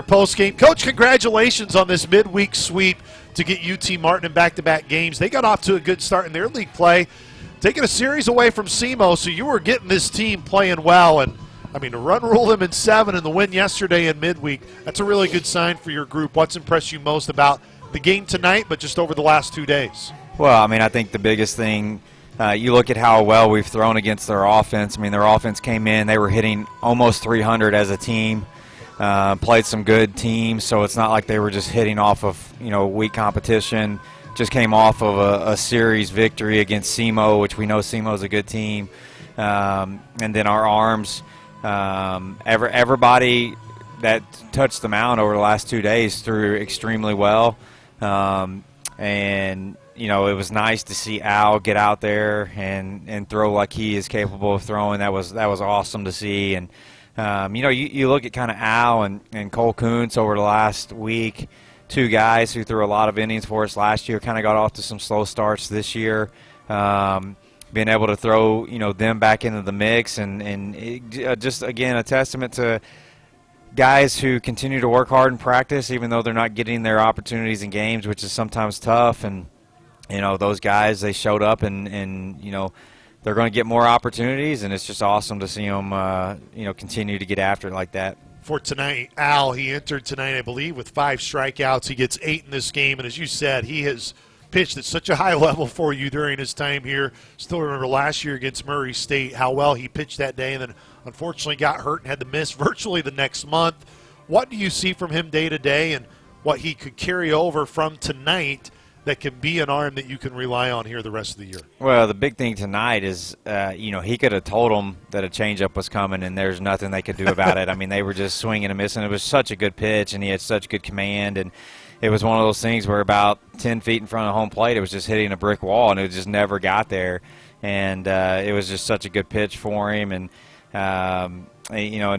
Postgame. Coach, congratulations on this midweek sweep to get UT Martin in back-to-back games. They got off to a good start in their league play, taking a series away from SEMO, so you were getting this team playing well. And, I mean, to run rule them in 7 and the win yesterday in midweek, that's a really good sign for your group. What's impressed you most about the game tonight, but just over the last 2 days? Well, I mean, I think the biggest thing, you look at how well we've thrown against their offense. I mean, their offense came in, they were hitting almost 300 as a team. Played some good teams, so it's not like they were just hitting off of weak competition. Just came off of a series victory against SEMO, which we know SEMO is a good team. And then our arms, everybody that touched the mound over the last 2 days threw extremely well. And it was nice to see Al get out there and throw like he is capable of throwing. That was awesome to see. And you look at kind of Al and Cole Kuntz over the last week, 2 guys who threw a lot of innings for us last year, kind of got off to some slow starts this year. Being able to throw, them back into the mix and just, again, a testament to guys who continue to work hard in practice, even though they're not getting their opportunities in games, which is sometimes tough. And, those guys, they showed up and they're going to get more opportunities, and it's just awesome to see them, continue to get after it like that. For tonight, Al, he entered tonight, I believe, with 5 strikeouts. He gets 8 in this game, and as you said, he has pitched at such a high level for you during his time here. Still remember last year against Murray State, how well he pitched that day, and then unfortunately got hurt and had to miss virtually the next month. What do you see from him day to day, and what he could carry over from tonight that can be an arm that you can rely on here the rest of the year? Well, the big thing tonight is, he could have told them that a changeup was coming, and there's nothing they could do about it. I mean, they were just swinging and missing. It was such a good pitch, and he had such good command, and it was one of those things where about 10 feet in front of home plate, it was just hitting a brick wall, and it just never got there. And it was just such a good pitch for him, and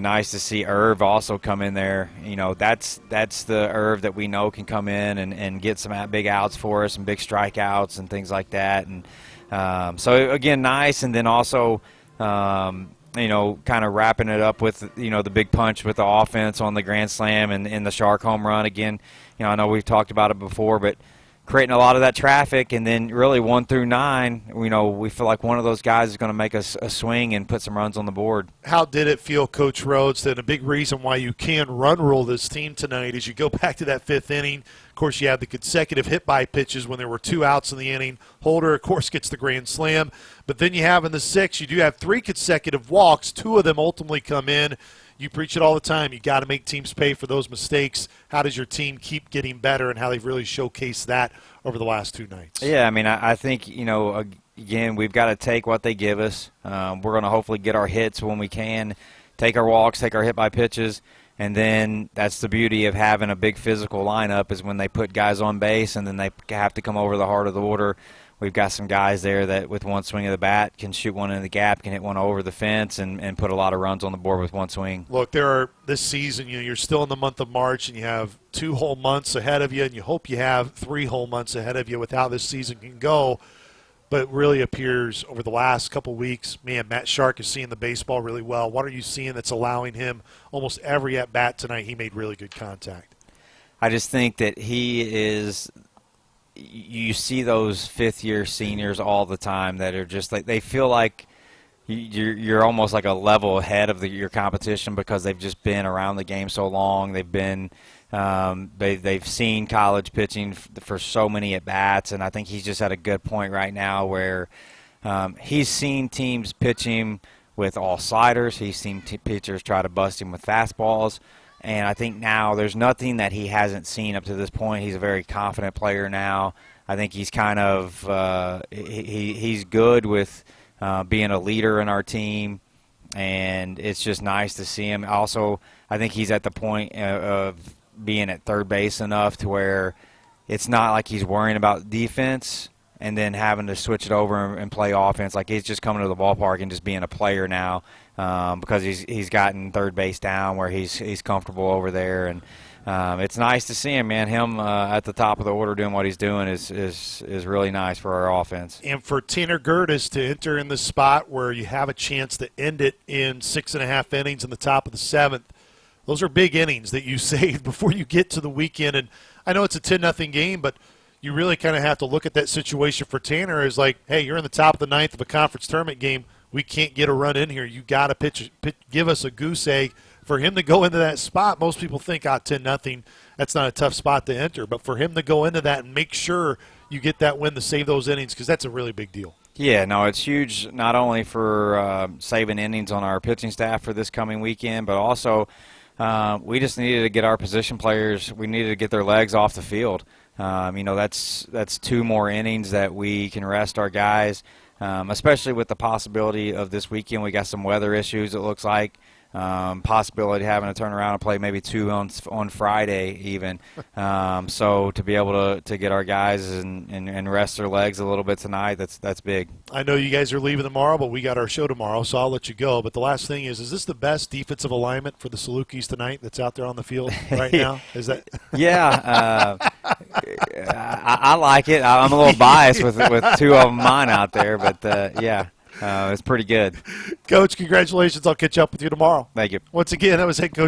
nice to see Irv also come in there. That's the Irv that we know can come in and get some big outs for us and big strikeouts and things like that. And so, again, nice. And then also, kind of wrapping it up with, the big punch with the offense on the grand slam and the Shark home run. Again, I know we've talked about it before, but creating a lot of that traffic, and then really 1 through 9, we feel like one of those guys is going to make a swing and put some runs on the board. How did it feel, Coach Rhodes, that a big reason why you can run rule this team tonight is you go back to that 5th inning. Of course, you have the consecutive hit-by pitches when there were 2 outs in the inning. Holder, of course, gets the grand slam. But then you have in the 6th, you do have 3 consecutive walks. 2 of them ultimately come in. You preach it all the time. You got to make teams pay for those mistakes. How does your team keep getting better, and how they've really showcased that over the last 2 nights? Yeah, I mean, I think, again, we've got to take what they give us. We're going to hopefully get our hits when we can, take our walks, take our hit-by pitches, and then that's the beauty of having a big physical lineup is when they put guys on base and then they have to come over the heart of the order. We've got some guys there that with one swing of the bat can shoot one in the gap, can hit one over the fence, and put a lot of runs on the board with one swing. Look, this season, you're still in the month of March, and you have 2 whole months ahead of you, and you hope you have 3 whole months ahead of you with how this season can go. But it really appears over the last couple weeks, man, Matt Shark is seeing the baseball really well. What are you seeing that's allowing him almost every at-bat tonight? He made really good contact. I just think that he is – you see those 5th-year seniors all the time that are just like – they feel like you're almost like a level ahead of your competition because they've just been around the game so long. They've been they've seen college pitching for so many at-bats, and I think he's just at a good point right now where he's seen teams pitch him with all sliders. He's seen pitchers try to bust him with fastballs. And I think now there's nothing that he hasn't seen up to this point. He's a very confident player now. I think he's kind of he's good with being a leader in our team, and it's just nice to see him. Also, I think he's at the point of being at third base enough to where it's not like he's worrying about defense and then having to switch it over and play offense. Like he's just coming to the ballpark and just being a player now. Because he's gotten third base down where he's comfortable over there, and it's nice to see him, man. Him at the top of the order doing what he's doing is really nice for our offense. And for Tanner Gertis to enter in the spot where you have a chance to end it in 6.5 innings in the top of the 7th, those are big innings that you saved before you get to the weekend. And I know it's a 10-0 game, but you really kind of have to look at that situation for Tanner as like, hey, you're in the top of the ninth of a conference tournament game. We can't get a run in here. You got to pitch, give us a goose egg for him to go into that spot. Most people think, 10-0, that's not a tough spot to enter. But for him to go into that and make sure you get that win to save those innings, because that's a really big deal. Yeah, no, it's huge not only for saving innings on our pitching staff for this coming weekend, but also we just needed to get our position players, we needed to get their legs off the field. That's 2 more innings that we can rest our guys, especially with the possibility of this weekend. We got some weather issues, it looks like. Possibility of having to turn around and play maybe 2 on Friday even. So to be able to get our guys and rest their legs a little bit tonight, that's big. I know you guys are leaving tomorrow, but we got our show tomorrow, so I'll let you go. But the last thing is this the best defensive alignment for the Salukis tonight that's out there on the field right now? Is that? Yeah. I like it. I'm a little biased with 2 of mine out there, but yeah. It's pretty good. Coach, congratulations. I'll catch up with you tomorrow. Thank you. Once again, that was head coach